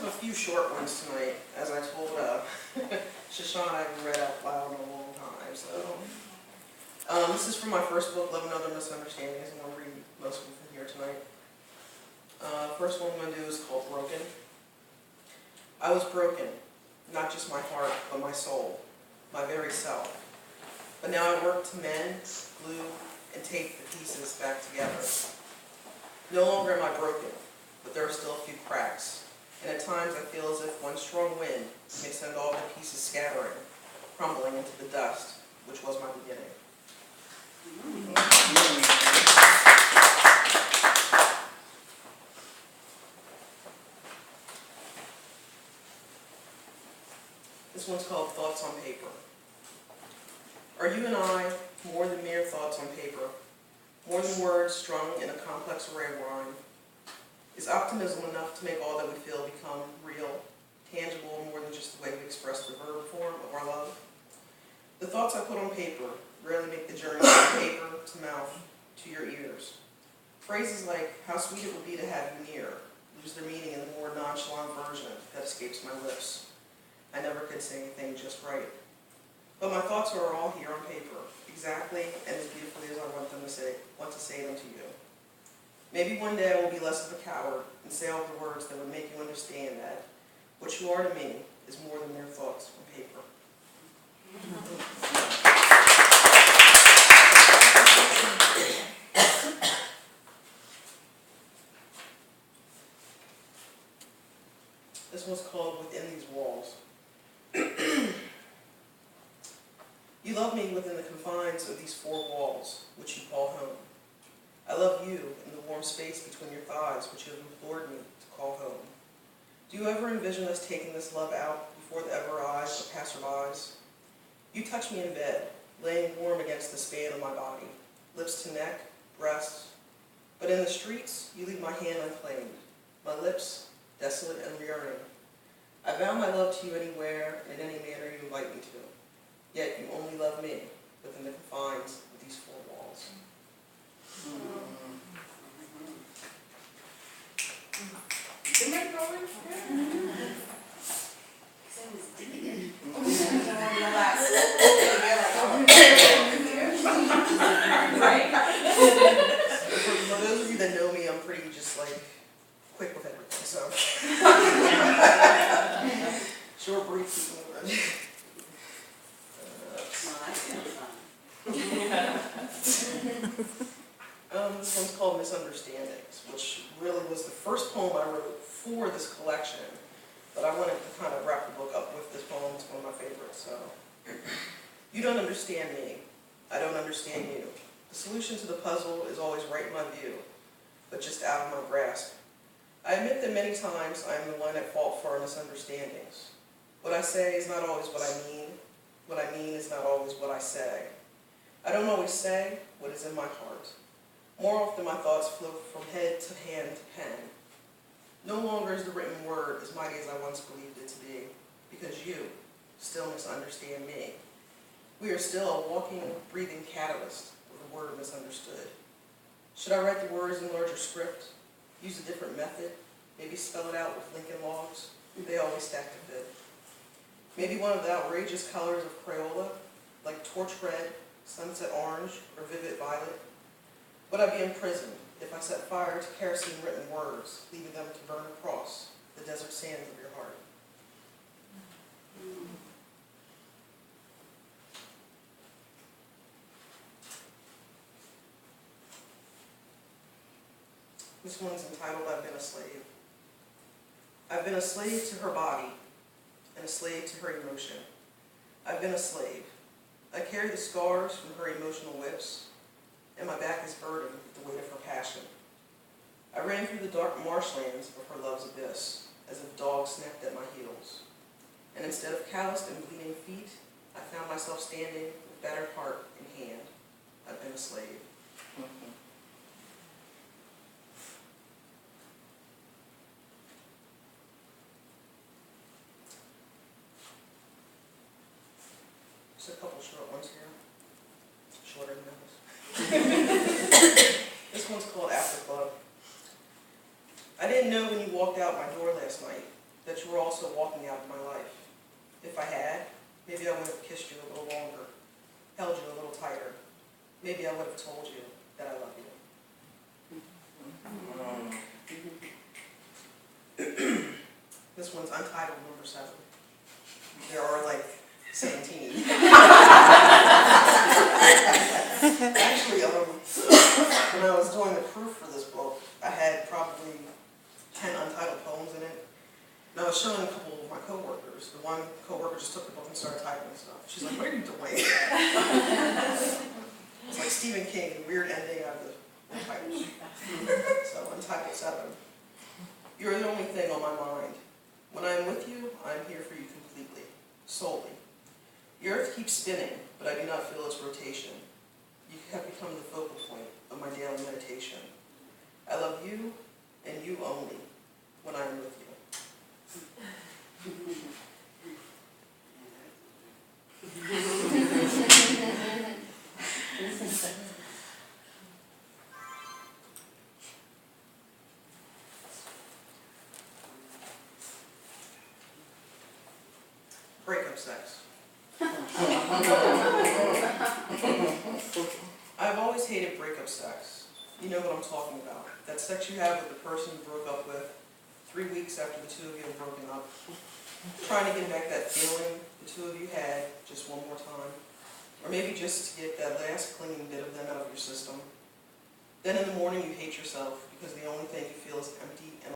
a few short ones tonight, as I told Shoshana. I haven't read out loud in a long time. So this is from my first book, Love and Other Misunderstandings. I'm going to read most of them from here tonight. First one I'm going to do is called Broken. I was broken, not just my heart, but my soul, my very self. But now I work to mend, glue, and tape the pieces back together. No longer am I broken, but there are still a few cracks. And at times I feel as if one strong wind may send all the pieces scattering, crumbling into the dust, which was my beginning. This one's called Thoughts on Paper. Are you and I more than mere thoughts on paper? More than words strung in a complex array of rhyme? Is optimism enough to make all that we feel become real, tangible, more than just the way we express the verb form of our love? The thoughts I put on paper rarely make the journey from paper to mouth to your ears. Phrases like, how sweet it would be to have you near, lose their meaning in the more nonchalant version that escapes my lips. I never could say anything just right. But my thoughts are all here on paper, exactly and as beautifully as I want to say them to you. Maybe one day I will be less of a coward and say all the words that would make you understand that what you are to me is more than mere thoughts on paper. This one's called Within These Walls. You love me within the confines of these four walls, which you call home. I love you in the warm space between your thighs, which you have implored me to call home. Do you ever envision us taking this love out before the ever eyes of passerbys? You touch me in bed, laying warm against the span of my body, lips to neck, breasts. But in the streets, you leave my hand unclaimed, my lips desolate and yearning. I vow my love to you anywhere and in any manner you invite me to. Yet you only love me within the confines of these four walls. For those of you that know me, I'm pretty just like quick with everything, so short, brief. This one's called Misunderstandings, which really was the first poem I wrote for this collection, but I wanted to kind of wrap the book up with this poem. It's one of my favorites. So, you don't understand me. I don't understand you. The solution to the puzzle is always right in my view, but just out of my grasp. I admit that many times I am the one at fault for our misunderstandings. What I say is not always what I mean. What I mean is not always what I say. I don't always say what is in my heart. More often my thoughts flow from head to hand to pen. No longer is the written word as mighty as I once believed it to be, because you still misunderstand me. We are still a walking, breathing catalyst with a word misunderstood. Should I write the words in larger script, use a different method, maybe spell it out with Lincoln logs? They always stack to fit. Maybe one of the outrageous colors of Crayola, like torch red, sunset orange, or vivid violet? Would I be imprisoned if I set fire to kerosene-written words, leaving them to burn across the desert sands of your heart? This one's entitled, I've Been a Slave. I've been a slave to her body and a slave to her emotion. I've been a slave. I carry the scars from her emotional whips, and my back is burdened with the weight of her passion. I ran through the dark marshlands of her love's abyss, as if dogs snapped at my heels. And instead of calloused and bleeding feet, I found myself standing with battered heart in hand. I've been a slave. Just a couple short ones here. Shorter than those. This one's called After Club. I didn't know when you walked out my door last night that you were also walking out of my life. If I had, maybe I would have kissed you a little longer, held you a little tighter. Maybe I would have told you that I love you. This one's untitled number 7. There are like 17. Actually, when I was doing the proof for this book, I had probably 10 untitled poems in it. And I was showing a couple of my coworkers. The one coworker just took the book and started typing stuff. She's like, "What are you doing?" It's like Stephen King, weird ending out of the titles. So, untitled 7. You're the only thing on my mind. When I am with you, I am here for you completely, solely. The earth keeps spinning, but I do not feel its rotation. You have become the focal point of my daily meditation. I love you, and you only, when I am with you. Breakup sex. I've always hated breakup sex. You know what I'm talking about. That sex you have with the person you broke up with 3 weeks after the two of you have broken up. Trying to get back that feeling the two of you had just one more time. Or maybe just to get that last clinging bit of them out of your system. Then in the morning you hate yourself because the only thing you feel is empty and